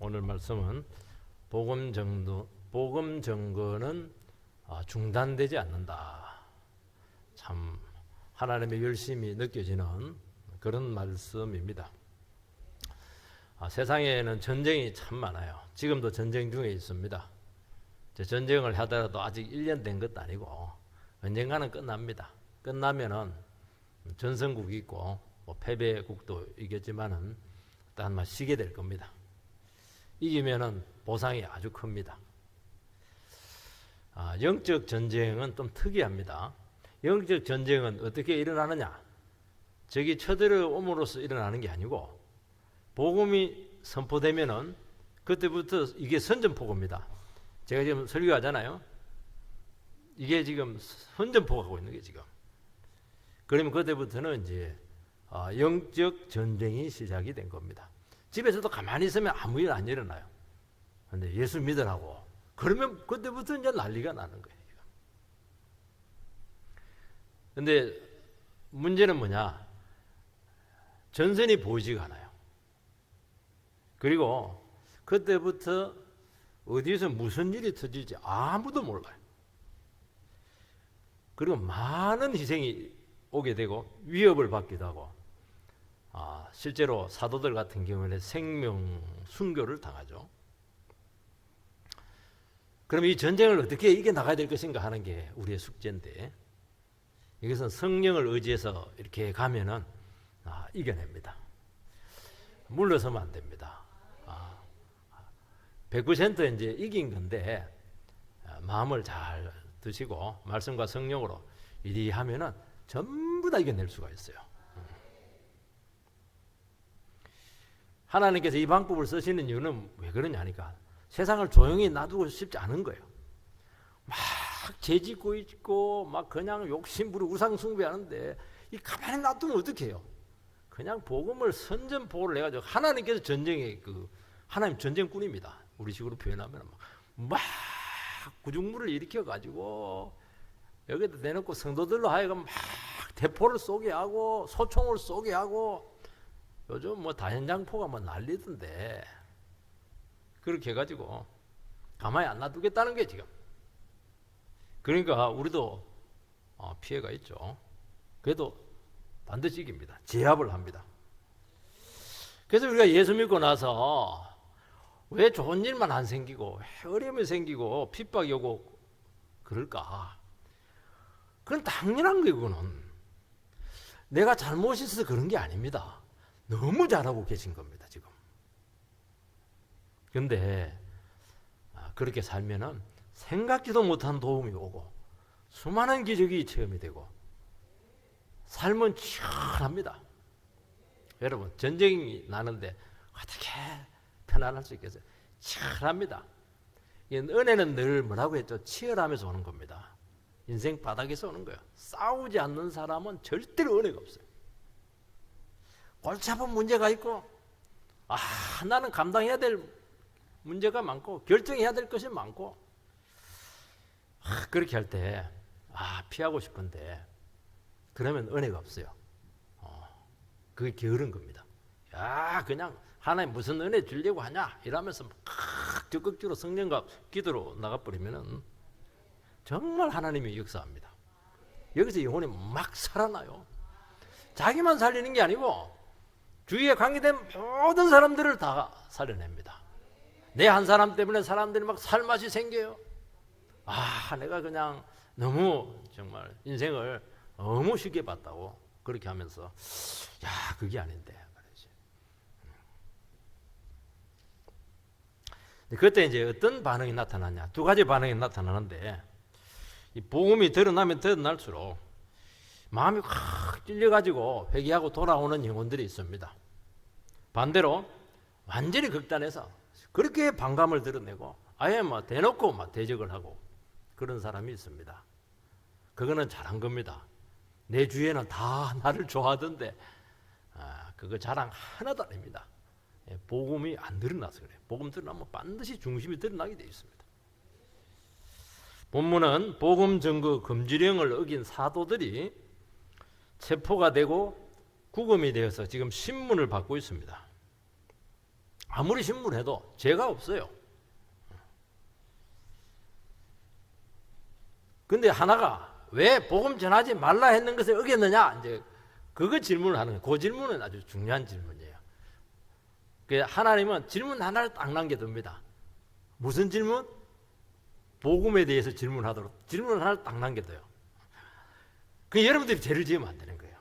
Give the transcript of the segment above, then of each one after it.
오늘 말씀은 복음 증거는 중단되지 않는다. 참 하나님의 열심이 느껴지는 그런 말씀입니다. 세상에는 전쟁이 참 많아요. 지금도 전쟁 중에 있습니다. 전쟁을 하더라도 아직 1년 된 것도 아니고 언젠가는 끝납니다. 끝나면은 전성국이 있고 패배국도 이겼지만은 일단 쉬게 될 겁니다. 이기면은 보상이 아주 큽니다. 영적 전쟁은 좀 특이합니다. 영적 전쟁은 어떻게 일어나느냐? 적이 쳐들어옴으로써 일어나는 게 아니고 복음이 선포되면은 그때부터 이게 선전포고입니다. 제가 지금 설교하잖아요. 이게 지금 선전포고하고 있는 게 지금. 그러면 그때부터는 이제 영적 전쟁이 시작이 된 겁니다. 집에서도 가만히 있으면 아무 일 안 일어나요. 근데 예수 믿으라고. 그러면 그때부터 이제 난리가 나는 거예요. 근데 문제는 뭐냐? 전선이 보이지가 않아요. 그리고 그때부터 어디서 무슨 일이 터질지 아무도 몰라요. 그리고 많은 희생이 오게 되고 위협을 받기도 하고 실제로 사도들 같은 경우에는 생명 순교를 당하죠. 그럼 이 전쟁을 어떻게 이겨나가야 될 것인가 하는 게 우리의 숙제인데 이것은 성령을 의지해서 이렇게 가면은 이겨냅니다. 물러서면 안 됩니다. 100% 이제 이긴 건데 마음을 잘 드시고 말씀과 성령으로 이리 하면은 전부 다 이겨낼 수가 있어요. 하나님께서 이 방법을 쓰시는 이유는 왜 그러냐니까 세상을 조용히 놔두고 싶지 않은 거예요. 막 죄짓고 있고 막 그냥 욕심부리고 우상숭배하는데 이 가만히 놔두면 어떻게 해요? 그냥 복음을 선전포고를 해가지고 하나님께서 전쟁의 하나님 전쟁꾼입니다. 우리 식으로 표현하면 막 구중물을 일으켜가지고 여기다 내놓고 성도들로 하여금 막 대포를 쏘게 하고 소총을 쏘게 하고 요즘 다연장포가 난리던데 그렇게 해가지고 가만히 안 놔두겠다는 게 지금. 그러니까 우리도 피해가 있죠. 그래도 반드시 이깁니다. 제압을 합니다. 그래서 우리가 예수 믿고 나서 왜 좋은 일만 안 생기고 왜 어려움이 생기고 핍박이 오고 그럴까? 그건 당연한 거예요. 그거는 내가 잘못이 있어서 그런 게 아닙니다. 너무 잘하고 계신 겁니다. 지금. 그런데 그렇게 살면은 생각지도 못한 도움이 오고 수많은 기적이 체험이 되고 삶은 치열합니다. 여러분 전쟁이 나는데 어떻게 편안할 수 있겠어요? 치열합니다. 은혜는 늘 뭐라고 했죠? 치열하면서 오는 겁니다. 인생 바닥에서 오는 거예요. 싸우지 않는 사람은 절대로 은혜가 없어요. 골치 아픈 문제가 있고 나는 감당해야 될 문제가 많고 결정해야 될 것이 많고 그렇게 할 때 피하고 싶은데 그러면 은혜가 없어요. 그게 게으른 겁니다. 그냥 하나님 무슨 은혜 주려고 하냐 이러면서 적극적으로 성령과 기도로 나가버리면 정말 하나님이 역사합니다. 여기서 영혼이 막 살아나요. 자기만 살리는 게 아니고 주위에 관계된 모든 사람들을 다 살려냅니다. 내 한 사람 때문에 사람들이 막 살맛이 생겨요. 내가 그냥 너무 정말 인생을 너무 쉽게 봤다고 그렇게 하면서 그게 아닌데 말이지. 그때 이제 어떤 반응이 나타나냐? 두 가지 반응이 나타나는데 이 복음이 드러나면 드러날수록 마음이 확 찔려가지고 회개하고 돌아오는 영혼들이 있습니다. 반대로 완전히 극단해서 그렇게 반감을 드러내고 아예 대놓고 대적을 하고 그런 사람이 있습니다. 그거는 잘한 겁니다. 내 주위에는 다 나를 좋아하던데 그거 자랑 하나도 아닙니다. 복음이 안 드러나서 그래요. 복음 드러나면 반드시 중심이 드러나게 되어 있습니다. 본문은 복음 증거 금지령을 어긴 사도들이 체포가 되고 구금이 되어서 지금 신문을 받고 있습니다. 아무리 신문해도 죄가 없어요. 근데 하나가 왜 복음 전하지 말라 했는 것을 어겼느냐? 이제 그거 질문을 하는 거예요. 그 질문은 아주 중요한 질문이에요. 하나님은 질문 하나를 딱 남겨둡니다. 무슨 질문? 복음에 대해서 질문하도록 질문 하나를 딱 남겨둬요. 그 여러분들이 죄를 지으면 안 되는 거예요.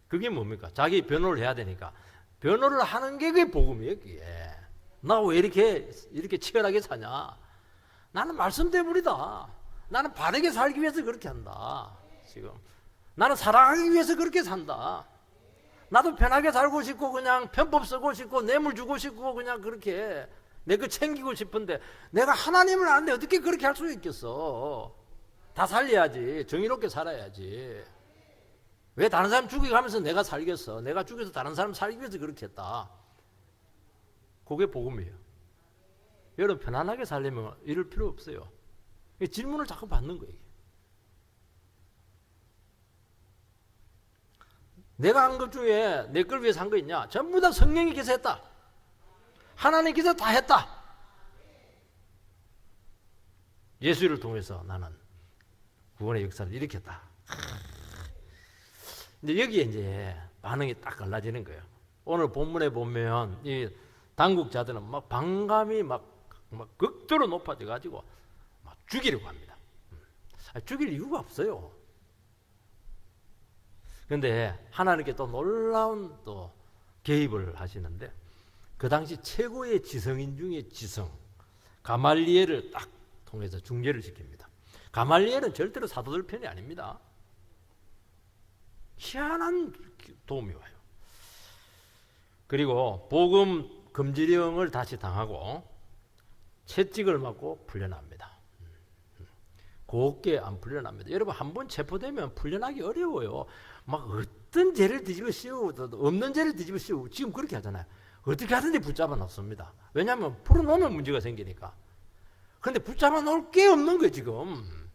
그게 뭡니까? 자기 변호를 해야 되니까 변호를 하는 게 그게 복음이에요. 그게. 나 왜 이렇게 치열하게 사냐? 나는 말씀 때문이다. 나는 바르게 살기 위해서 그렇게 한다. 지금 나는 사랑하기 위해서 그렇게 산다. 나도 편하게 살고 싶고 그냥 편법 쓰고 싶고 뇌물 주고 싶고 그냥 그렇게 내 거 챙기고 싶은데 내가 하나님을 아는데 어떻게 그렇게 할 수 있겠어? 다 살려야지. 정의롭게 살아야지. 왜 다른 사람 죽여가면서 내가 살겠어? 내가 죽여서 다른 사람 살기 위해서 그렇게 했다. 그게 복음이에요. 여러분 편안하게 살려면 이럴 필요 없어요. 질문을 자꾸 받는 거예요. 내가 한 것 중에 내 걸 위해서 한 거 있냐? 전부 다 성령님께서 했다. 하나님께서 다 했다. 예수를 통해서 나는 구원의 역사를 일으켰다. 근데 여기에 이제 반응이 딱 갈라지는 거예요. 오늘 본문에 보면 이 당국자들은 막 반감이 막 극도로 높아져 가지고 막 죽이려고 합니다. 죽일 이유가 없어요. 그런데 하나님께 또 놀라운 또 개입을 하시는데 그 당시 최고의 지성인 중에 지성 가말리엘을 딱 통해서 중재를 시킵니다. 가말리엘은 절대로 사도들 편이 아닙니다. 희한한 도움이 와요. 그리고 복음 금지령을 다시 당하고 채찍을 맞고 풀려납니다. 곱게 안 풀려납니다. 여러분 한번 체포되면 풀려나기 어려워요. 막 어떤 죄를 뒤집어 씌우고 없는 죄를 뒤집어 씌우고 지금 그렇게 하잖아요. 어떻게 하든지 붙잡아 놓습니다. 왜냐하면 풀어놓으면 문제가 생기니까. 그런데 붙잡아 놓을 게 없는 거예요 지금.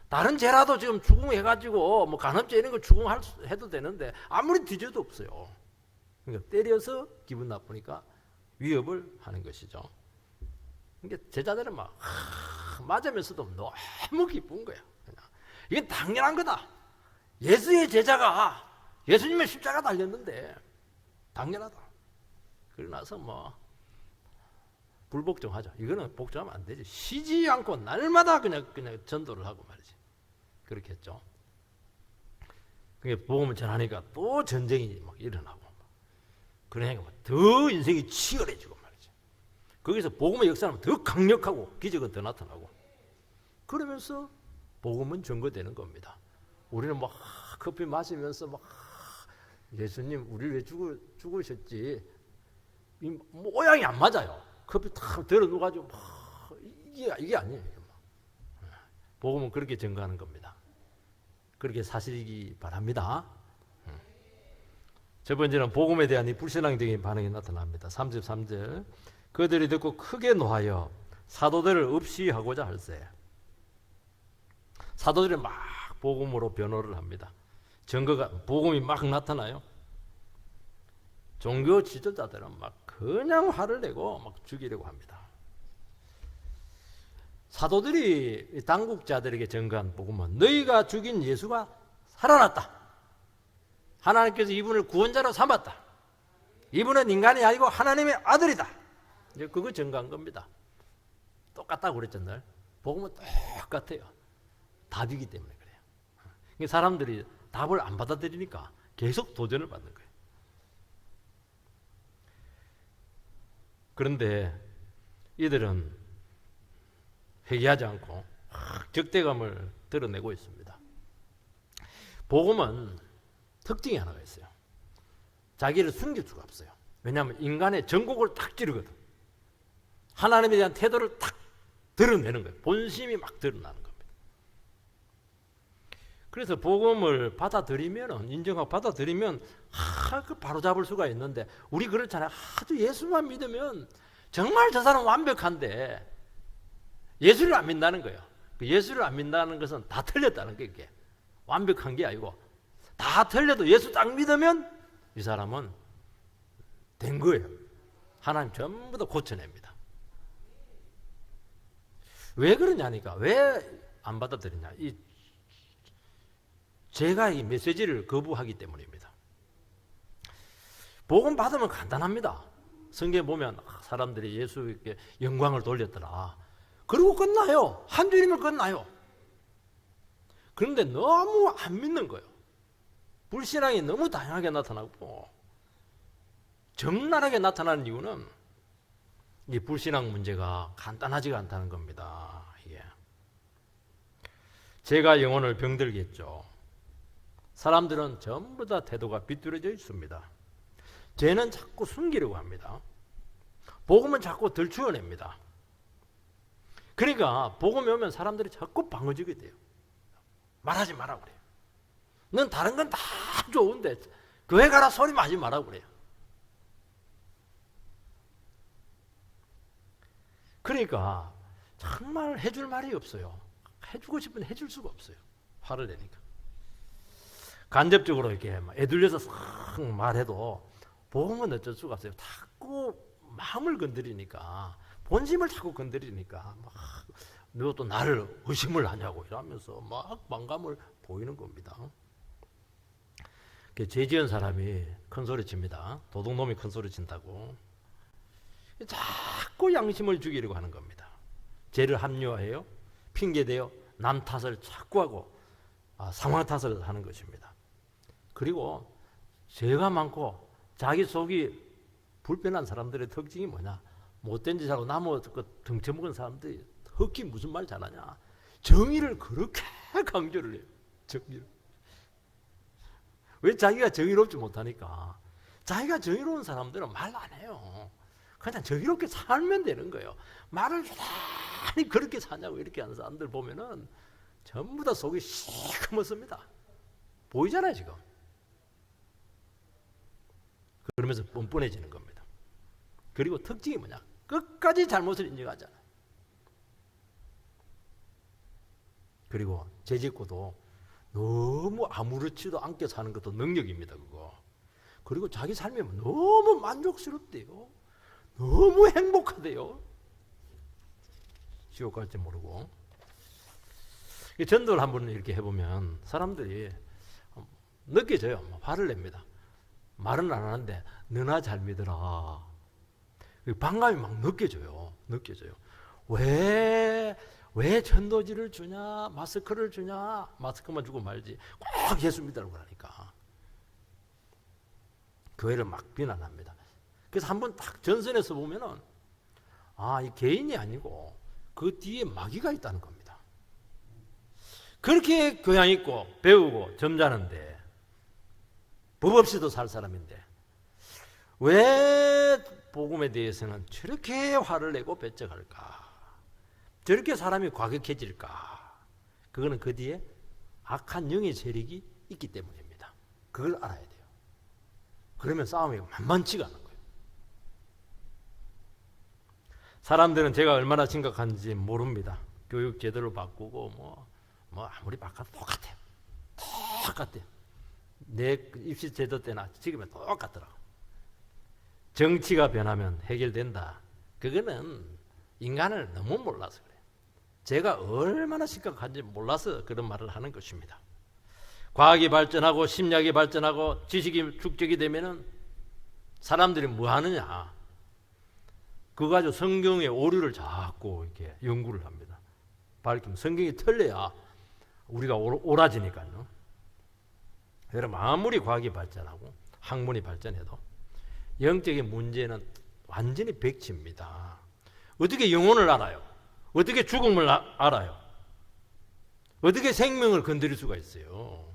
다른 죄라도 지금 추궁해가지고 뭐 간헐죄 이런 거 추궁해도 되는데 아무리 뒤져도 없어요. 그러니까 때려서 기분 나쁘니까 위협을 하는 것이죠. 그러니까 제자들은 막 맞으면서도 너무 기쁜 거예요. 그냥. 이건 당연한 거다. 예수의 제자가 예수님의 십자가 달렸는데 당연하다. 그러고 나서 뭐 불복종하죠. 이거는 복종하면 안 되지. 쉬지 않고 날마다 그냥 전도를 하고 말이지. 그렇게 했죠. 그게 복음을 전하니까 또 전쟁이 막 일어나고 그러니까 더 인생이 치열해지고 말이지. 거기서 복음의 역사는 더 강력하고 기적은 더 나타나고 그러면서 복음은 증거되는 겁니다. 우리는 막 커피 마시면서 막 예수님 우리를 왜 죽으셨지? 이 모양이 안 맞아요. 커피 탁 들어 누가지고 막 이게 아니에요. 복음은 그렇게 증거하는 겁니다. 그렇게 사시기 바랍니다. 첫 번째는 복음에 대한 이 불신앙적인 반응이 나타납니다. 33절 그들이 듣고 크게 노하여 사도들을 없이하고자 할세. 사도들이 막 복음으로 변호를 합니다. 증거가 복음이 막 나타나요. 종교 지도자들은 막 그냥 화를 내고 막 죽이려고 합니다. 사도들이 당국자들에게 증거한 복음은 너희가 죽인 예수가 살아났다. 하나님께서 이분을 구원자로 삼았다. 이분은 인간이 아니고 하나님의 아들이다. 이제 그거 증거한 겁니다. 똑같다고 그랬잖아요. 복음은 똑같아요. 답이기 때문에 그래요. 사람들이 답을 안 받아들이니까 계속 도전을 받는 거예요. 그런데 이들은 회개하지 않고 적대감을 드러내고 있습니다. 복음은 특징이 하나가 있어요. 자기를 숨길 수가 없어요. 왜냐하면 인간의 전곡을 탁 찌르거든. 하나님에 대한 태도를 탁 드러내는 거예요. 본심이 막 드러나는 겁니다. 그래서 복음을 받아들이면 인정하고 받아들이면 그 바로 잡을 수가 있는데 우리 그렇잖아요. 아주 예수만 믿으면 정말 저 사람 완벽한데 예수를 안 믿는다는 거예요. 예수를 안 믿는다는 것은 다 틀렸다는 거예요. 이게 완벽한 게 아니고 다 틀려도 예수 딱 믿으면 이 사람은 된 거예요. 하나님 전부 다 고쳐냅니다. 왜 그러냐니까. 왜 안 받아들이냐. 제가 이 메시지를 거부하기 때문입니다. 복음 받으면 간단합니다. 성경에 보면 사람들이 예수께 영광을 돌렸더라. 그리고 끝나요. 한 줄이면 끝나요. 그런데 너무 안 믿는 거예요. 불신앙이 너무 다양하게 나타나고 적나라하게 나타나는 이유는 이 불신앙 문제가 간단하지가 않다는 겁니다. 이게. 제가 영혼을 병들게 했죠. 사람들은 전부 다 태도가 비뚤어져 있습니다. 죄는 자꾸 숨기려고 합니다. 복음은 자꾸 들추어냅니다. 그러니까 복음이 오면 사람들이 자꾸 방어지게 돼요. 말하지 마라 그래요. 넌 다른 건 다 좋은데 교회 가라 소리만 하지 마라 그래요. 그러니까 정말 해줄 말이 없어요. 해주고 싶은데 해줄 수가 없어요. 화를 내니까. 간접적으로 이렇게 애들려서 싹 말해도 복음은 어쩔 수가 없어요. 자꾸 마음을 건드리니까, 본심을 자꾸 건드리니까 너 또 나를 의심을 하냐고 이러면서 막 반감을 보이는 겁니다. 죄 지은 사람이 큰 소리 칩니다. 도둑놈이 큰 소리 친다고. 자꾸 양심을 죽이려고 하는 겁니다. 죄를 합리화해요. 핑계대요. 남 탓을 자꾸 하고 상황 탓을 하는 것입니다. 그리고 죄가 많고 자기 속이 불편한 사람들의 특징이 뭐냐? 못된 짓 하고 나무 등쳐먹은 사람들이 헛기 무슨 말 잘하냐? 정의를 그렇게 강조를 해요. 정의를. 왜? 자기가 정의롭지 못하니까. 자기가 정의로운 사람들은 말 안 해요. 그냥 정의롭게 살면 되는 거예요. 말을 많이 그렇게 사냐고 이렇게 하는 사람들 보면은 전부 다 속이 시커멓습니다. 보이잖아요 지금. 그러면서 뻔뻔해지는 겁니다. 그리고 특징이 뭐냐? 끝까지 잘못을 인정하잖아요. 그리고 죄짓고도 너무 아무렇지도 않게 사는 것도 능력입니다. 그거. 그리고 자기 삶이 너무 만족스럽대요. 너무 행복하대요. 지옥 갈지 모르고. 전도를 한번 이렇게 해보면 사람들이 느껴져요. 화를 냅니다. 말은 안 하는데 너나 잘 믿어라. 반감이 막 느껴져요. 왜 전도지를 주냐, 마스크를 주냐, 마스크만 주고 말지 꼭 예수 믿으라고 하니까 교회를 막 비난합니다. 그래서 한번 딱 전선에서 보면은 이 개인이 아니고 그 뒤에 마귀가 있다는 겁니다. 그렇게 교양 있고 배우고 점잖은데 법 없이도 살 사람인데 왜 복음에 대해서는 저렇게 화를 내고 배척할까? 저렇게 사람이 과격해질까? 그거는 그 뒤에 악한 영의 세력이 있기 때문입니다. 그걸 알아야 돼요. 그러면 싸움이 만만치가 않은 거예요. 사람들은 제가 얼마나 심각한지 모릅니다. 교육 제도를 바꾸고 뭐 아무리 바꿔도 똑같아요. 내 입시 제도 때나 지금은 똑같더라고. 정치가 변하면 해결된다. 그거는 인간을 너무 몰라서 그래요. 제가 얼마나 심각한지 몰라서 그런 말을 하는 것입니다. 과학이 발전하고 심리학이 발전하고 지식이 축적이 되면은 사람들이 뭐 하느냐? 그거 가지고 성경의 오류를 자꾸 이렇게 연구를 합니다. 밝히면 성경이 틀려야 우리가 옳아지니까요. 여러분 아무리 과학이 발전하고 학문이 발전해도 영적인 문제는 완전히 백치입니다. 어떻게 영혼을 알아요? 어떻게 죽음을 알아요? 어떻게 생명을 건드릴 수가 있어요?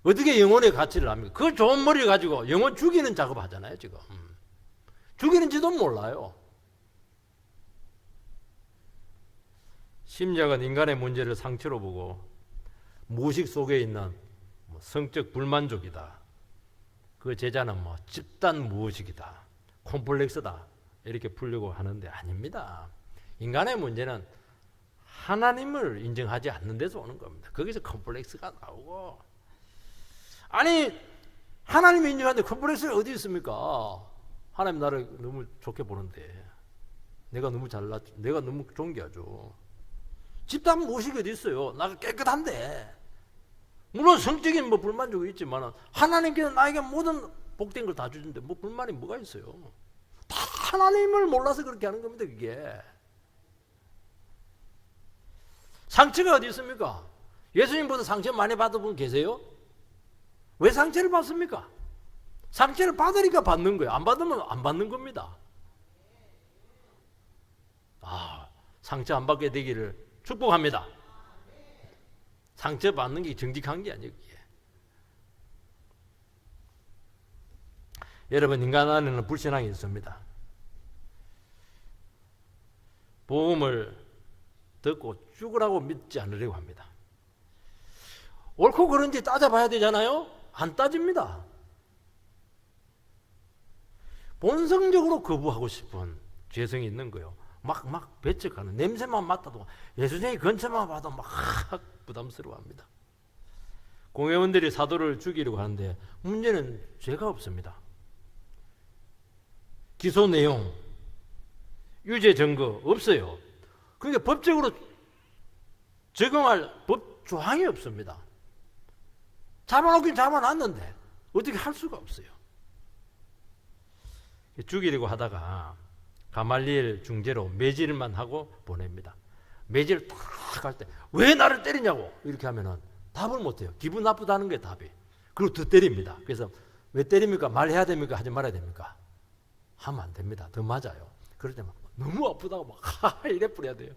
어떻게 영혼의 가치를 압니까? 그 좋은 머리를 가지고 영혼 죽이는 작업 하잖아요 지금. 죽이는지도 몰라요. 심리학은 인간의 문제를 상처로 보고 무의식 속에 있는 성적 불만족이다. 그 제자는 집단 무의식이다. 콤플렉스다. 이렇게 풀려고 하는데 아닙니다. 인간의 문제는 하나님을 인정하지 않는 데서 오는 겁니다. 거기서 콤플렉스가 나오고. 아니 하나님을 인정하는데 콤플렉스가 어디 있습니까? 하나님 나를 너무 좋게 보는데 내가 너무 잘났죠. 내가 너무 존귀하죠. 집단 무엇이 어디 있어요? 나가 깨끗한데. 물론 성적인 뭐 불만족이 있지만 하나님께서 나에게 모든 복된 걸 다 주는데 뭐 불만이 뭐가 있어요? 다 하나님을 몰라서 그렇게 하는 겁니다. 그게 상처가 어디 있습니까? 예수님보다 상처 많이 받은 분 계세요? 왜 상처를 받습니까? 상처를 받으니까 받는 거예요. 안 받으면 안 받는 겁니다. 상처 안 받게 되기를 축복합니다. 상처 받는 게 정직한 게 아니에요. 여러분, 인간 안에는 불신앙이 있습니다. 복음을 듣고 죽으라고 믿지 않으려고 합니다. 옳고 그른지 따져봐야 되잖아요. 안 따집니다. 본성적으로 거부하고 싶은 죄성이 있는 거예요. 막 배척하는, 냄새만 맡아도, 예수님의 근처만 봐도 막 부담스러워합니다. 공회원들이 사도를 죽이려고 하는데 문제는 죄가 없습니다. 기소 내용, 유죄 증거 없어요. 그러니까 법적으로 적용할 법 조항이 없습니다. 잡아놓긴 잡아놨는데 어떻게 할 수가 없어요. 죽이려고 하다가 가말리엘 중재로 매질만 하고 보냅니다. 매질 딱 할 때 왜 나를 때리냐고 이렇게 하면은 답을 못해요. 기분 나쁘다는 게 답이. 그리고 더 때립니다. 그래서 왜 때립니까? 말해야 됩니까? 하지 말아야 됩니까? 하면 안 됩니다. 더 맞아요. 그럴 때 막 너무 아프다고 막 이래 뿌려야 돼요.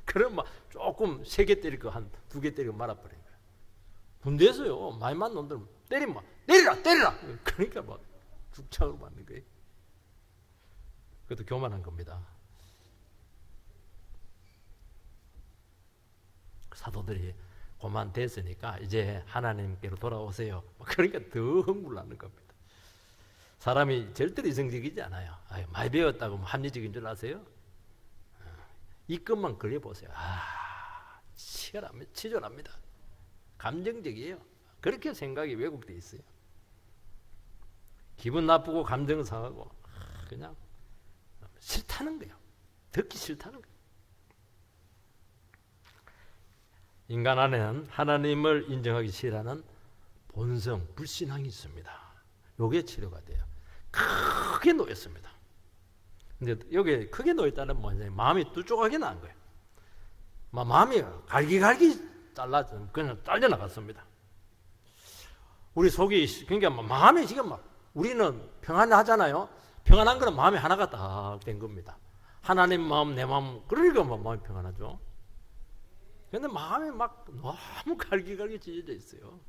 그럼 막 조금 3개 때릴 거 한 2개 때리고 말아버린 거예요. 군대에서요 많이 맞는 놈들은 때리면 막 때리라 그러니까 막 죽창으로 맞는 거예요. 그것도 교만한 겁니다. 사도들이 고만 됐으니까 이제 하나님께로 돌아오세요. 그러니까 더 흥분하는 겁니다. 사람이 절대로 이성적이지 않아요. 많이 배웠다고 합리적인 줄 아세요? 이 것만 걸려보세요. 치열합니다. 치졸합니다. 감정적이에요. 그렇게 생각이 왜곡되어 있어요. 기분 나쁘고 감정 상하고 그냥 싫다는 거예요. 듣기 싫다는 거예요. 인간 안에는 하나님을 인정하기 싫어하는 본성, 불신앙이 있습니다. 요게 치료가 돼요. 크게 놓였습니다. 근데 여기 크게 놓였다는 뭐냐면 마음이 뚜쪽하게 난 거예요. 마음이 갈기갈기 그냥 잘려나갔습니다. 우리 속이, 그러니까 마음이 지금 우리는 평안하잖아요. 평안한 거는 마음이 하나가 딱 된 겁니다. 하나님 마음, 내 마음, 그러니까 마음이 평안하죠. 그런데 마음이 너무 갈기갈기 찢어져 있어요.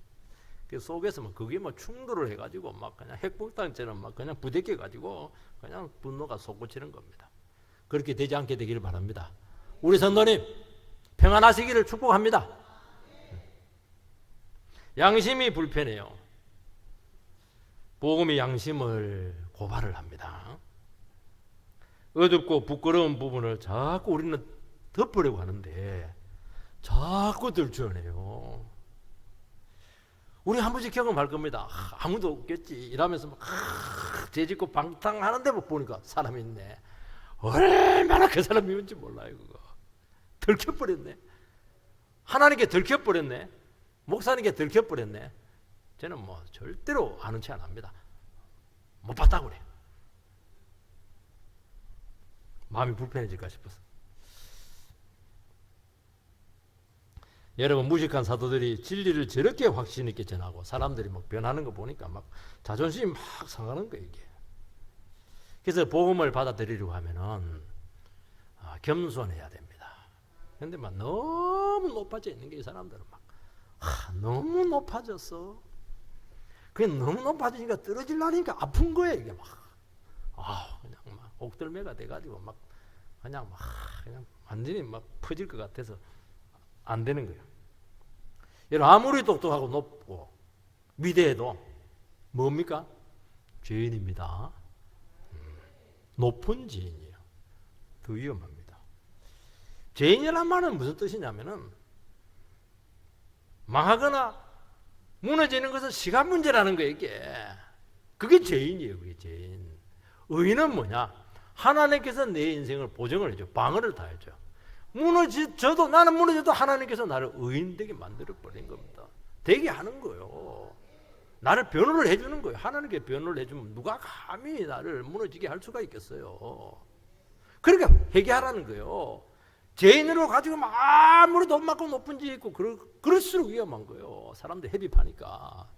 그 속에서 그게 충돌을 해가지고 그냥 핵폭탄처럼 그냥 부대껴가지고 그냥 분노가 솟구치는 겁니다. 그렇게 되지 않게 되기를 바랍니다. 우리 성도님 평안하시기를 축복합니다. 양심이 불편해요. 복음이 양심을 고발을 합니다. 어둡고 부끄러운 부분을 자꾸 우리는 덮으려고 하는데 자꾸 들춰내요. 우리 한 번씩 경험할 겁니다. 아무도 없겠지 이러면서 죄짓고 방탕하는데 보니까 사람이 있네. 얼마나 그 사람이 있는지 몰라요. 그거 들켜버렸네. 하나님께 들켜버렸네. 목사님께 들켜버렸네. 저는 절대로 아는 체 안 합니다. 못 봤다고 그래. 마음이 불편해질까 싶어서. 여러분, 무식한 사도들이 진리를 저렇게 확신 있게 전하고 사람들이 변하는 거 보니까 자존심이 막 상하는 거예요, 이게. 그래서 복음을 받아들이려고 하면은 겸손해야 됩니다. 그런데 너무 높아져 있는 게 이 사람들은 너무 높아졌어. 그냥 너무 높아지니까 떨어지려니까 아픈 거예요, 이게 그냥 옥들매가 돼가지고 그냥 완전히 퍼질 것 같아서 안 되는 거예요. 여러분, 아무리 똑똑하고 높고 위대해도 뭡니까? 죄인입니다. 높은 죄인이에요. 더 위험합니다. 죄인이란 말은 무슨 뜻이냐면은 망하거나 무너지는 것은 시간 문제라는 거예요, 이게. 그게 죄인이에요, 그게 죄인. 의인은 뭐냐? 하나님께서 내 인생을 보증을 해줘. 방어를 다 해줘. 무너져도, 나는 무너져도 하나님께서 나를 의인 되게 만들어 버린 겁니다. 되게 하는 거예요. 나를 변호를 해주는 거예요. 하나님께 변호를 해주면 누가 감히 나를 무너지게 할 수가 있겠어요. 그러니까 회개하라는 거예요. 죄인으로 가지고 아무리 돈 많고 높은 집 있고 그럴수록 위험한 거예요. 사람들 회비파니까.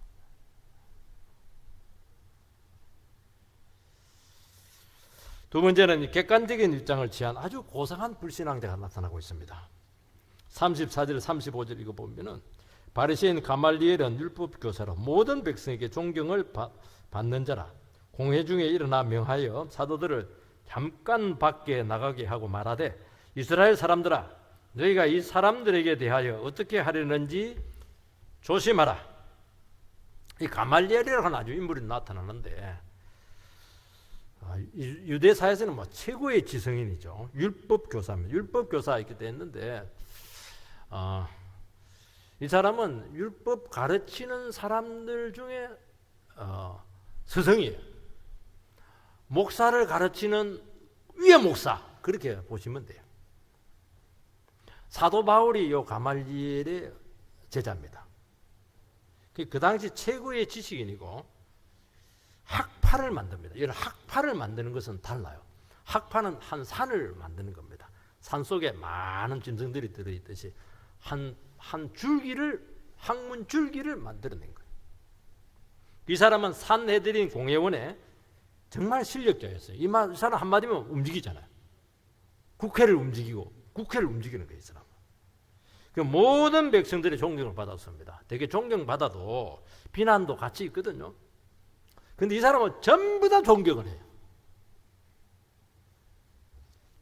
두 번째는 객관적인 입장을 취한 아주 고상한 불신앙자가 나타나고 있습니다. 34절, 35절 이거 보면은 바리새인 가말리엘은 율법 교사로 모든 백성에게 존경을 받는 자라. 공회 중에 일어나 명하여 사도들을 잠깐 밖에 나가게 하고 말하되 이스라엘 사람들아 너희가 이 사람들에게 대하여 어떻게 하려는지 조심하라. 이 가말리엘이라고 하는 아주 인물이 나타나는데 유대사에서는 뭐 최고의 지성인이죠. 율법 교사입니다. 율법 교사 이렇게 됐는데 이 사람은 율법 가르치는 사람들 중에 스승이에요. 목사를 가르치는 위에 목사 그렇게 보시면 돼요. 사도 바울이 이 가말리엘의 제자입니다. 그 당시 최고의 지식인이고 학파를 만듭니다. 이런 학파를 만드는 것은 달라요. 학파는 한 산을 만드는 겁니다. 산 속에 많은 짐승들이 들어있듯이 한 줄기를, 학문 줄기를 만들어낸 거예요. 이 사람은 산헤드린 공회원에 정말 실력자였어요. 이 사람 한마디면 움직이잖아요. 국회를 움직이는 거예요, 이 사람은. 그 모든 백성들의 존경을 받았습니다. 되게 존경받아도 비난도 같이 있거든요. 근데 이 사람은 전부 다 존경을 해요.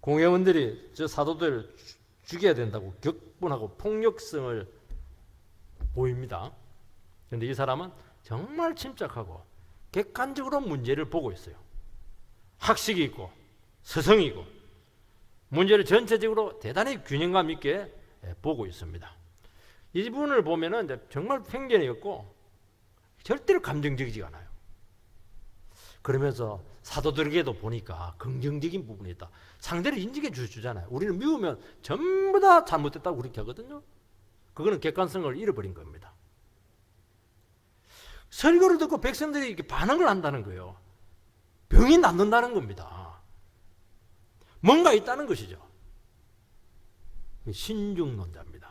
공회원들이 저 사도들 죽여야 된다고 격분하고 폭력성을 보입니다. 그런데 이 사람은 정말 침착하고 객관적으로 문제를 보고 있어요. 학식이 있고 스성이고 문제를 전체적으로 대단히 균형감 있게 보고 있습니다. 이분을 보면은 정말 편견이 없고 절대로 감정적이지 않아요. 그러면서 사도들에게도 보니까 긍정적인 부분이 있다. 상대를 인정해 주잖아요. 우리는 미우면 전부 다 잘못됐다고 그렇게 하거든요. 그거는 객관성을 잃어버린 겁니다. 설교를 듣고 백성들이 이렇게 반응을 한다는 거예요. 병이 낫는다는 겁니다. 뭔가 있다는 것이죠. 신중론자입니다.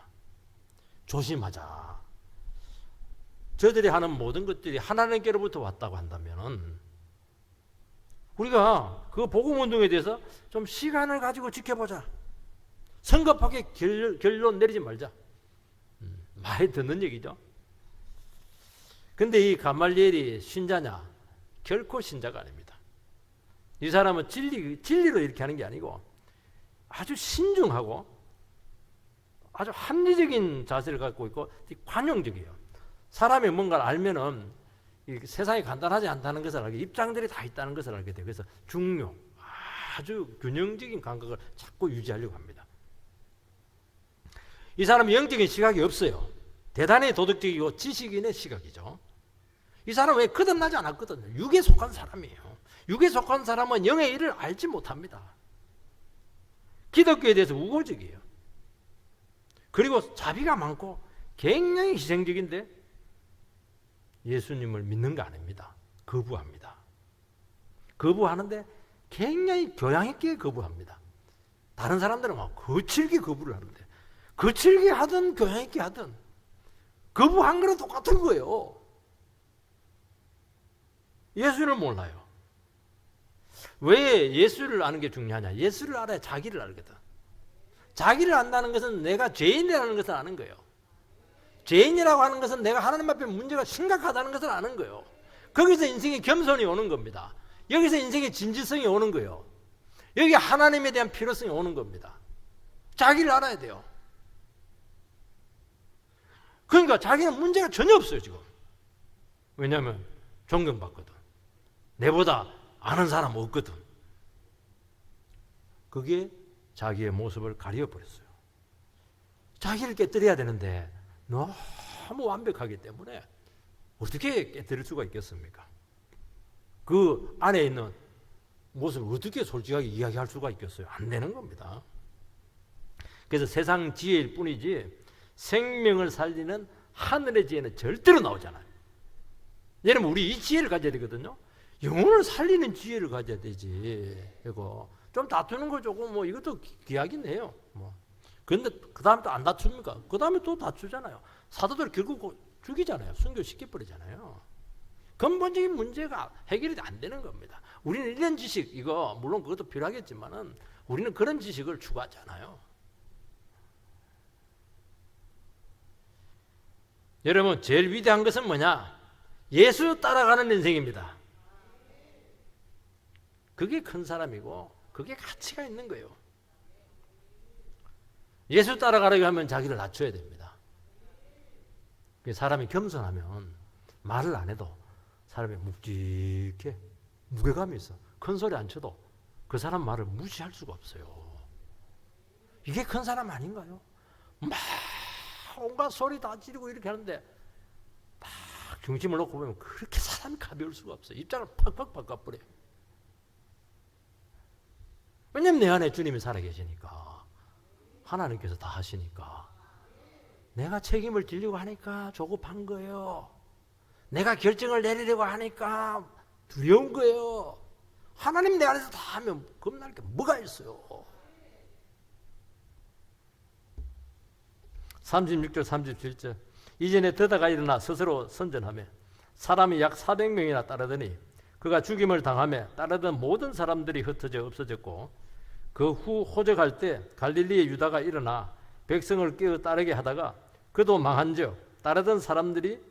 조심하자. 저들이 하는 모든 것들이 하나님께로부터 왔다고 한다면 우리가 그 복음운동에 대해서 좀 시간을 가지고 지켜보자. 성급하게 결론 내리지 말자. 많이 듣는 얘기죠. 근데 이 가말리엘이 신자냐? 결코 신자가 아닙니다. 이 사람은 진리로 이렇게 하는 게 아니고 아주 신중하고 아주 합리적인 자세를 갖고 있고 관용적이에요. 사람이 뭔가를 알면은 세상이 간단하지 않다는 것을 알게, 입장들이 다 있다는 것을 알게 돼요. 그래서 아주 균형적인 감각을 자꾸 유지하려고 합니다. 이 사람은 영적인 시각이 없어요. 대단히 도덕적이고 지식인의 시각이죠. 이 사람은 왜 거듭나지 않았거든요. 육에 속한 사람이에요. 육에 속한 사람은 영의 일을 알지 못합니다. 기독교에 대해서 우호적이에요. 그리고 자비가 많고 굉장히 희생적인데 예수님을 믿는 거 아닙니다. 거부합니다. 거부하는데 굉장히 교양 있게 거부합니다. 다른 사람들은 막 거칠게 거부를 하는데 거칠게 하든 교양 있게 하든 거부한 거랑 똑같은 거예요. 예수를 몰라요. 왜 예수를 아는 게 중요하냐? 예수를 알아야 자기를 알거든. 자기를 안다는 것은 내가 죄인이라는 것을 아는 거예요. 죄인이라고 하는 것은 내가 하나님 앞에 문제가 심각하다는 것을 아는 거예요. 거기서 인생의 겸손이 오는 겁니다. 여기서 인생의 진지성이 오는 거예요. 여기 하나님에 대한 필요성이 오는 겁니다. 자기를 알아야 돼요. 그러니까 자기는 문제가 전혀 없어요, 지금. 왜냐하면 존경받거든. 내보다 아는 사람 없거든. 그게 자기의 모습을 가려버렸어요. 자기를 깨뜨려야 되는데 너무 완벽하기 때문에 어떻게 깨뜨릴 수가 있겠습니까? 그 안에 있는 무엇을 어떻게 솔직하게 이야기할 수가 있겠어요? 안 되는 겁니다. 그래서 세상 지혜일 뿐이지 생명을 살리는 하늘의 지혜는 절대로 나오잖아요. 여러분, 우리 이 지혜를 가져야 되거든요. 영혼을 살리는 지혜를 가져야 되지. 이거 좀 다투는 거 조금 뭐 이것도 귀하긴 해요. 뭐. 그런데 그 다음에 또 안 다툽니까? 그 다음에 또 다투잖아요. 사도들 결국 죽이잖아요. 순교시켜버리잖아요. 근본적인 문제가 해결이 안 되는 겁니다. 우리는 이런 지식, 이거 물론 그것도 필요하겠지만은 우리는 그런 지식을 추구하지 않아요. 여러분, 제일 위대한 것은 뭐냐? 예수 따라가는 인생입니다. 그게 큰 사람이고 그게 가치가 있는 거예요. 예수 따라가려고 하면 자기를 낮춰야 됩니다. 사람이 겸손하면 말을 안 해도 사람이 묵직해, 무게감이 있어. 큰 소리 안 쳐도 그 사람 말을 무시할 수가 없어요. 이게 큰 사람 아닌가요? 막 온갖 소리 다 지르고 이렇게 하는데 딱 중심을 놓고 보면 그렇게 사람이 가벼울 수가 없어요. 입장을 팍팍 바꿔버려요. 왜냐면 내 안에 주님이 살아계시니까, 하나님께서 다 하시니까. 내가 책임을 지려고 하니까 조급한 거예요. 내가 결정을 내리려고 하니까 두려운 거예요. 하나님 내 안에서 다 하면 겁날 게 뭐가 있어요. 36절 37절 이전에 드다가 일어나 스스로 선전하며 사람이 약 400명이나 따르더니 그가 죽임을 당하며 따르던 모든 사람들이 흩어져 없어졌고 그 후 호적할 때 갈릴리의 유다가 일어나 백성을 깨어 따르게 하다가 그도 망한즉 따르던 사람들이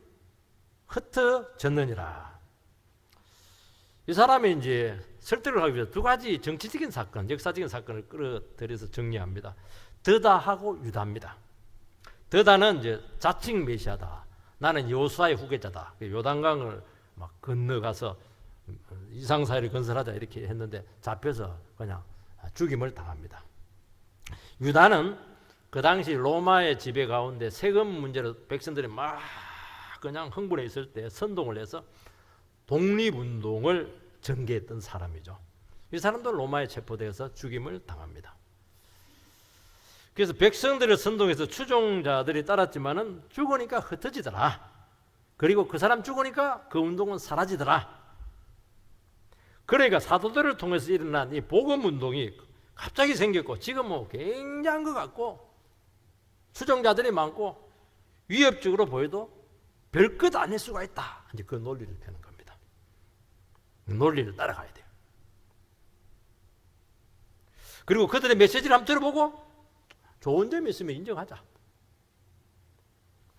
흩어졌느니라. 이 사람이 이제 설득을 하기 위해서 두 가지 정치적인 사건, 역사적인 사건을 끌어들여서 정리합니다. 드다하고 유다입니다. 드다는 이제 자칭 메시아다. 나는 여호수아의 후계자다. 요단강을 막 건너가서 이상사회를 건설하자 이렇게 했는데 잡혀서 그냥 죽임을 당합니다. 유다는 그 당시 로마의 지배 가운데 세금 문제로 백성들이 막 그냥 흥분해 있을 때 선동을 해서 독립운동을 전개했던 사람이죠. 이 사람도 로마에 체포되어서 죽임을 당합니다. 그래서 백성들을 선동해서 추종자들이 따랐지만은 죽으니까 흩어지더라. 그리고 그 사람 죽으니까 그 운동은 사라지더라. 그러니까 사도들을 통해서 일어난 이 복음운동이 갑자기 생겼고 지금 뭐 굉장한 것 같고 추종자들이 많고 위협적으로 보여도 별것 아닐 수가 있다. 이제 그 논리를 펴는 겁니다. 논리를 따라가야 돼요. 그리고 그들의 메시지를 한번 들어보고 좋은 점이 있으면 인정하자.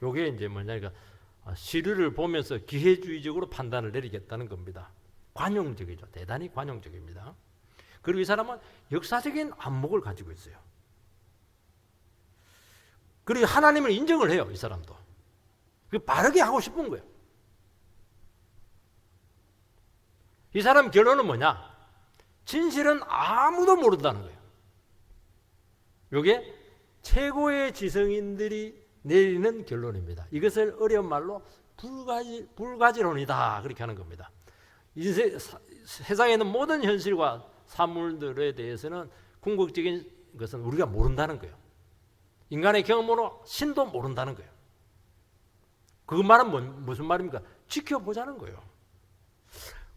요게 이제 뭐냐니까 시류를 보면서 기회주의적으로 판단을 내리겠다는 겁니다. 관용적이죠. 대단히 관용적입니다. 그리고 이 사람은 역사적인 안목을 가지고 있어요. 그리고 하나님을 인정을 해요. 이 사람도. 바르게 하고 싶은 거예요. 이 사람 결론은 뭐냐? 진실은 아무도 모른다는 거예요. 이게 최고의 지성인들이 내리는 결론입니다. 이것을 어려운 말로 불가지론이다 그렇게 하는 겁니다. 세상에 있는 모든 현실과 사물들에 대해서는 궁극적인 것은 우리가 모른다는 거예요. 인간의 경험으로 신도 모른다는 거예요. 그 말은 무슨 말입니까? 지켜보자는 거예요.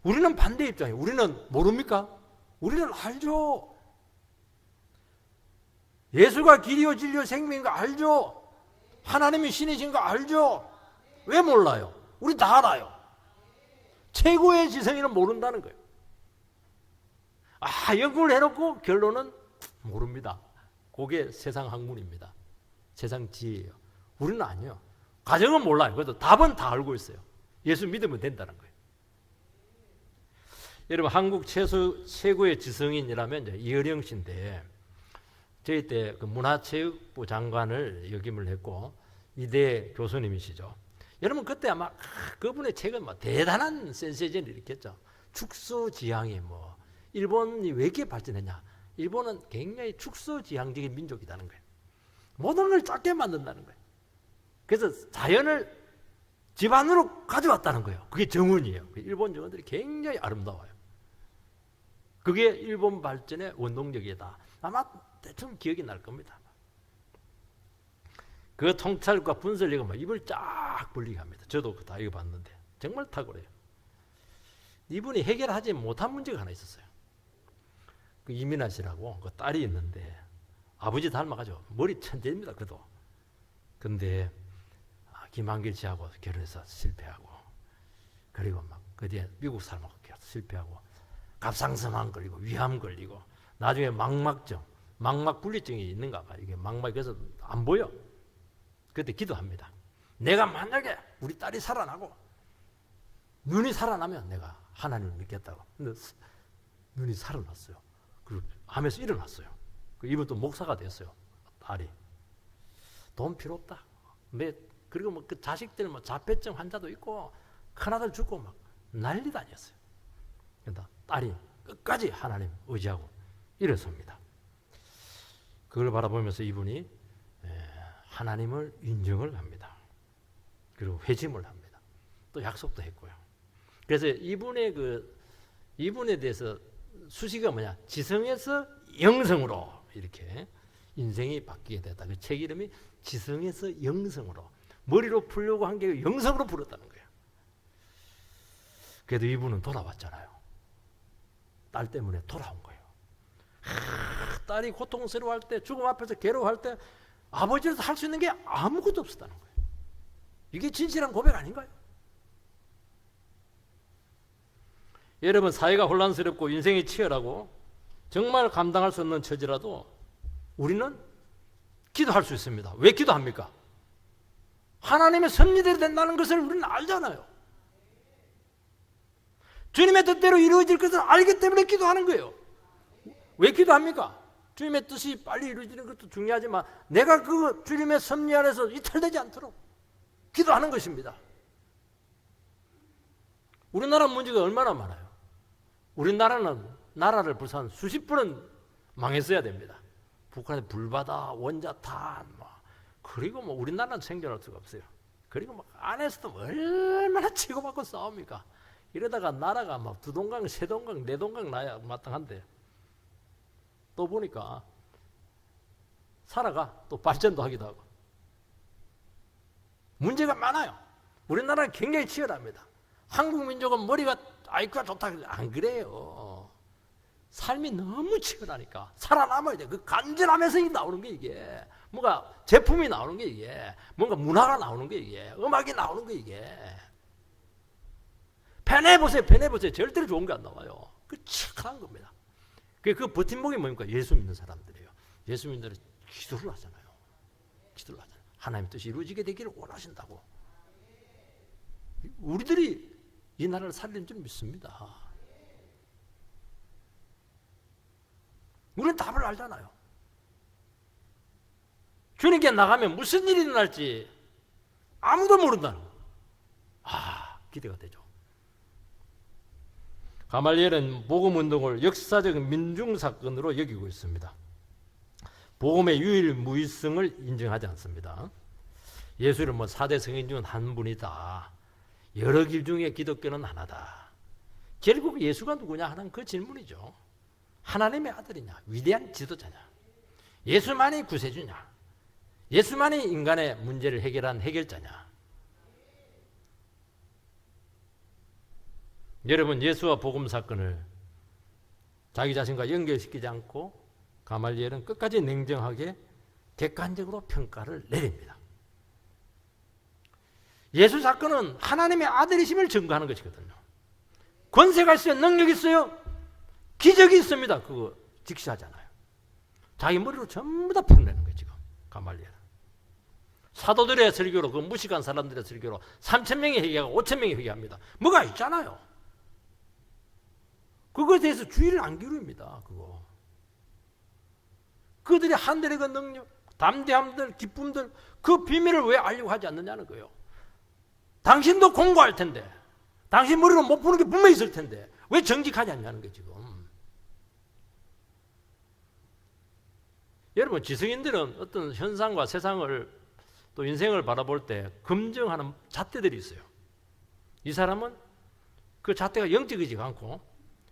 우리는 반대 입장이에요. 우리는 모릅니까? 우리는 알죠. 예수가 길이요 진리요 생명인 거 알죠. 하나님이 신이신 거 알죠. 왜 몰라요? 우리 다 알아요. 최고의 지성인은 모른다는 거예요. 연구를 해놓고 결론은 모릅니다. 그게 세상 학문입니다. 세상 지혜예요. 우리는 아니에요. 가정은 몰라요. 그래도 답은 다 알고 있어요. 예수 믿으면 된다는 거예요. 여러분, 한국 최고의 지성인이라면 이제 이어령 씨인데 저희 때 그 문화체육부 장관을 역임을 했고 이대 교수님이시죠. 여러분 그때 아마 그분의 책은 뭐 대단한 센세이션을 일으켰죠. 축소지향이 뭐 일본이 왜 이렇게 발전했냐? 일본은 굉장히 축소지향적인 민족이라는 거예요. 모든 걸 작게 만든다는 거예요. 그래서 자연을 집 안으로 가져왔다는 거예요. 그게 정원이에요. 일본 정원들이 굉장히 아름다워요. 그게 일본 발전의 원동력이다. 아마 대충 기억이 날 겁니다. 그 통찰과 분석력은 막 입을 쫙 벌리게 합니다. 저도 다 읽어봤는데 정말 탁월해요. 이분이 해결하지 못한 문제가 하나 있었어요. 그 이민아 씨라고 그 딸이 있는데 아버지 닮아가지고 머리 천재입니다. 그래도. 근데 김한길 씨하고 결혼해서 실패하고, 그리고 막 그 뒤에 미국 사람하고 결혼해서 실패하고, 갑상선암 걸리고 위암 걸리고, 나중에 망막 분리증이 있는가 봐. 이게 망막이 그래서 안 보여. 그때 기도합니다. 내가 만약에 우리 딸이 살아나고 눈이 살아나면 내가 하나님을 믿겠다고. 근데 눈이 살아났어요. 그리고 암에서 일어났어요. 이분 또 목사가 됐어요. 딸이. 돈 필요 없다. 그리고 뭐 그 자식들 뭐 자폐증 환자도 있고 큰아들 죽고 막 난리도 아니었어요. 그러니까 딸이 끝까지 하나님 의지하고 일어섭니다. 그걸 바라보면서 이분이 하나님을 인정을 합니다. 그리고 회심을 합니다. 또 약속도 했고요. 그래서 이분에 대해서 수식어가 뭐냐? 지성에서 영성으로 이렇게 인생이 바뀌게 됐다. 그 책 이름이 지성에서 영성으로. 머리로 풀려고 한 게 영성으로 풀었다는 거예요. 그래도 이분은 돌아왔잖아요. 딸 때문에 돌아온 거예요. 딸이 고통스러워할 때, 죽음 앞에서 괴로워할 때 아버지로서 할 수 있는 게 아무것도 없었다는 거예요. 이게 진실한 고백 아닌가요? 여러분, 사회가 혼란스럽고 인생이 치열하고 정말 감당할 수 없는 처지라도 우리는 기도할 수 있습니다. 왜 기도합니까? 하나님의 섭리대로 된다는 것을 우리는 알잖아요. 주님의 뜻대로 이루어질 것을 알기 때문에 기도하는 거예요. 왜 기도합니까? 주님의 뜻이 빨리 이루어지는 것도 중요하지만 내가 그 주님의 섭리 안에서 이탈되지 않도록 기도하는 것입니다. 우리나라 문제가 얼마나 많아요. 우리나라는 나라를 벌써 한 수십 번은 망했어야 됩니다. 북한의 불바다, 원자탄, 그리고 우리나라는 생존할 수가 없어요. 그리고 안에서도 얼마나 치고받고 싸웁니까? 이러다가 나라가 두 동강, 세 동강, 네 동강 나야 마땅한데 또 보니까 살아가 또 발전도 하기도 하고 문제가 많아요. 우리나라는 굉장히 치열합니다. 한국 민족은 머리가 아이쿠가 좋다. 안 그래요. 삶이 너무 치열하니까 살아남아야 돼. 그 간절함에서 나오는 게 이게 뭔가 제품이 나오는 게 이게 뭔가 문화가 나오는 게 이게 음악이 나오는 게 이게 펜해보세요. 절대로 좋은 게 안 나와요. 그 착한 겁니다. 그 버팀목이 뭡니까? 예수 믿는 사람들이에요. 예수 믿는 사람들은 기도를 하잖아요. 하나님 뜻이 이루어지게 되기를 원하신다고. 우리들이 이 나라를 살리는 줄 믿습니다. 우리는 답을 알잖아요. 주님께 나가면 무슨 일이 일어날지 아무도 모른다는 거. 기대가 되죠. 가말리엘은 복음운동을 역사적 민중사건으로 여기고 있습니다. 복음의 유일무이성을 인정하지 않습니다. 예수는 4대 성인 중 한 분이다. 여러 길 중에 기독교는 하나다. 결국 예수가 누구냐 하는 그 질문이죠. 하나님의 아들이냐? 위대한 지도자냐? 예수만이 구세주냐? 예수만이 인간의 문제를 해결한 해결자냐? 여러분, 예수와 복음 사건을 자기 자신과 연결시키지 않고 가말리엘은 끝까지 냉정하게 객관적으로 평가를 내립니다. 예수 사건은 하나님의 아들이심을 증거하는 것이거든요. 권세가 있어요? 능력이 있어요? 기적이 있습니다. 그거 직시하잖아요. 자기 머리로 전부 다 풀어내는 거예요. 지금 가말리엘은. 사도들의 설교로, 그 무식한 사람들의 설교로 3,000명이 회개하고 5,000명이 회개합니다. 뭐가 있잖아요. 그거에 대해서 주의를 안 기울입니다. 그들의 한들의 그 능력, 담대함들, 기쁨들, 그 비밀을 왜 알려고 하지 않느냐는 거예요. 당신도 공부할 텐데, 당신 머리로 못 푸는 게 분명히 있을 텐데 왜 정직하지 않냐는 거예요. 지금 여러분, 지성인들은 어떤 현상과 세상을 또 인생을 바라볼 때 검증하는 잣대들이 있어요. 이 사람은 그 잣대가 영적이지 않고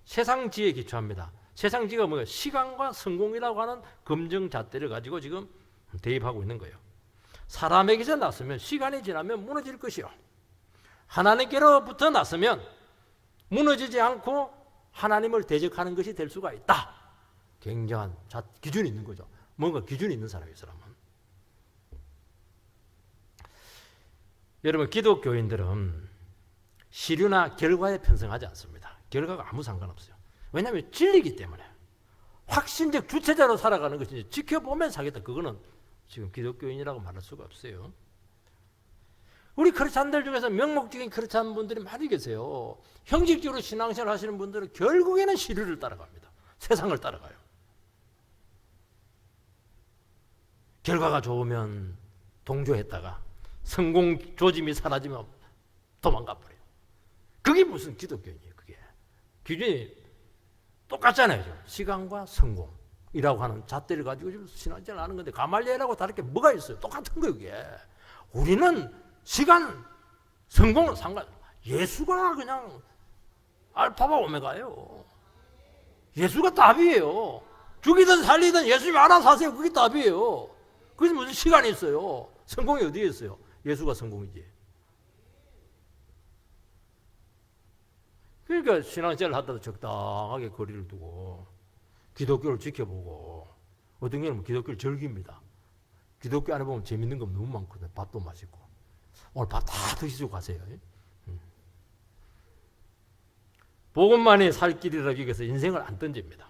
세상지에 기초합니다. 세상지가 뭐예요? 시간과 성공이라고 하는 검증잣대를 가지고 지금 대입하고 있는 거예요. 사람에게서 났으면 시간이 지나면 무너질 것이요. 하나님께로부터 났으면 무너지지 않고 하나님을 대적하는 것이 될 수가 있다. 굉장한 기준이 있는 거죠. 뭔가 기준이 있는 사람이 사람은. 여러분, 기독교인들은 시류나 결과에 편성하지 않습니다. 결과가 아무 상관없어요. 왜냐하면 진리이기 때문에. 확신적 주체자로 살아가는 것이지 지켜보면 사겠다. 그거는 지금 기독교인이라고 말할 수가 없어요. 우리 크리스찬들 중에서 명목적인 크리스찬 분들이 많이 계세요. 형식적으로 신앙생활 하시는 분들은 결국에는 시류를 따라갑니다. 세상을 따라가요. 결과가 좋으면 동조했다가 성공 조짐이 사라지면 도망가 버려요. 그게 무슨 기독교인이에요. 그게 기준이 똑같잖아요. 시간과 성공이라고 하는 잣대를 가지고 지금 신앙생활 하는 건데 가말리엘하고 다를 게 뭐가 있어요? 똑같은 거예요. 그게. 우리는 시간, 성공은 예수가 그냥 알파와 오메가예요. 예수가 답이에요. 죽이든 살리든 예수님 알아서 하세요. 그게 답이에요. 그게 무슨 시간이 있어요? 성공이 어디에 있어요? 예수가 성공이지. 그러니까 신앙생활을 하다가 적당하게 거리를 두고 기독교를 지켜보고 어떤 경우는 기독교를 즐깁니다. 기독교 안에 보면 재밌는 거 너무 많거든요. 밥도 맛있고. 오늘 밥 다 드시고 가세요. 복음만이 살 길이라 여기서 인생을 안 던집니다.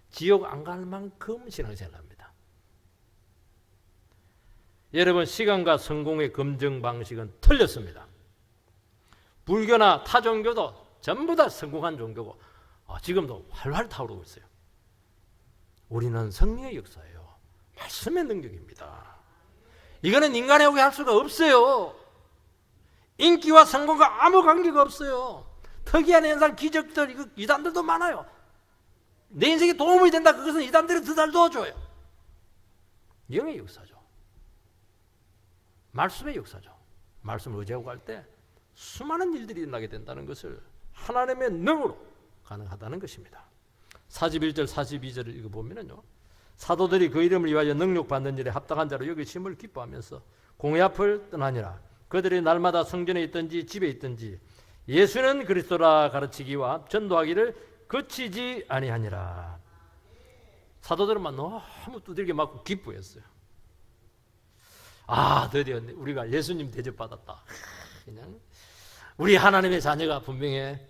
지옥 안 갈 만큼 신앙생활을 합니다. 여러분, 시간과 성공의 검증 방식은 틀렸습니다. 불교나 타 종교도 전부 다 성공한 종교고 지금도 활활 타오르고 있어요. 우리는 성령의 역사예요. 말씀의 능력입니다. 이거는 인간의 오게 할 수가 없어요. 인기와 성공과 아무 관계가 없어요. 특이한 현상, 기적들, 이거 이단들도 많아요. 내 인생에 도움이 된다. 그것은 이단들이 더 잘 도와줘요. 영의 역사죠. 말씀의 역사죠. 말씀을 의지하고 갈 때 수많은 일들이 일어나게 된다는 것을 하나님의 능으로 가능하다는 것입니다. 41절 42절을 읽어보면요, 사도들이 그 이름을 위하여 능력받는 일에 합당한 자로 여기심을 기뻐하면서 공회 앞을 떠나니라. 그들이 날마다 성전에 있든지 집에 있든지 예수는 그리스도라 가르치기와 전도하기를 그치지 아니하니라. 사도들은 너무 두들겨 맞고 기뻐했어요. 드디어 우리가 예수님 대접받았다. 그냥 우리 하나님의 자녀가 분명해.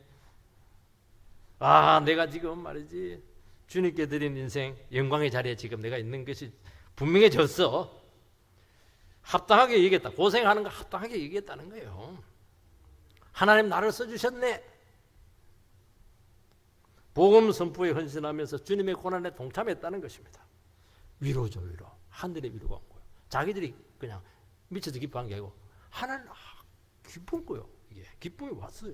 내가 지금 말이지 주님께 드린 인생 영광의 자리에 지금 내가 있는 것이 분명해졌어. 합당하게 얘기했다. 고생하는 거 합당하게 얘기했다는 거예요. 하나님 나를 써주셨네. 복음 선포에 헌신하면서 주님의 고난에 동참했다는 것입니다. 위로죠, 위로. 하늘의 위로가 온 거예요. 자기들이 그냥 미쳐서 기뻐한 게 아니고 하나님 기쁜 거예요. 이게 기쁨이 왔어요.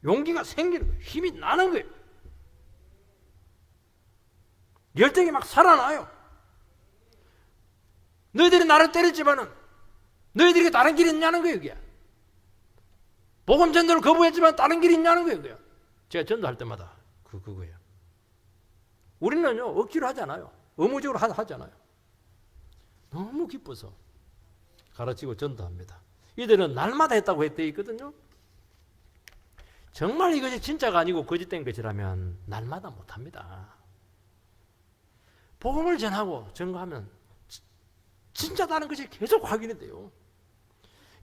용기가 생기는 거예요. 힘이 나는 거예요. 열정이 막 살아나요. 너희들이 나를 때렸지만은 너희들이 다른 길이 있냐는 거예요. 이게 복음 전도를 거부했지만 다른 길이 있냐는 거예요. 그게. 제가 전도할 때마다 그거예요. 우리는요 억지로 하잖아요. 의무적으로 하잖아요. 너무 기뻐서 가르치고 전도합니다. 이들은 날마다 했다고 했대 있거든요. 정말 이것이 진짜가 아니고 거짓된 것이라면 날마다 못합니다. 복음을 전하고 증거하면 진짜다는 것이 계속 확인이 돼요.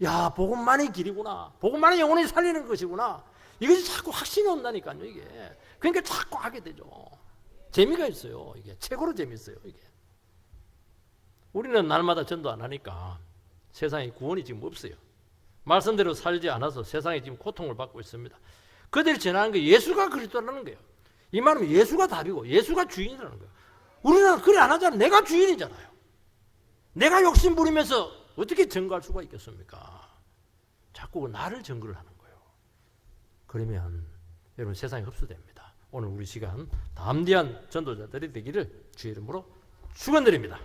야, 복음만이 길이구나. 복음만이 영혼을 살리는 것이구나. 이것이 자꾸 확신이 온다니까요, 이게. 그러니까 자꾸 하게 되죠. 재미가 있어요, 이게. 최고로 재미있어요, 이게. 우리는 날마다 전도 안 하니까 세상에 구원이 지금 없어요. 말씀대로 살지 않아서 세상에 지금 고통을 받고 있습니다. 그들이 전하는 게 예수가 그리스도라는 거예요. 이 말은 예수가 답이고 예수가 주인이라는 거예요. 우리는 그래 안 하잖아요. 내가 주인이잖아요. 내가 욕심 부리면서 어떻게 증거할 수가 있겠습니까? 자꾸 나를 증거를 하는 거예요. 그러면 여러분 세상에 흡수됩니다. 오늘 우리 시간 담대한 전도자들이 되기를 주의 이름으로 축원드립니다.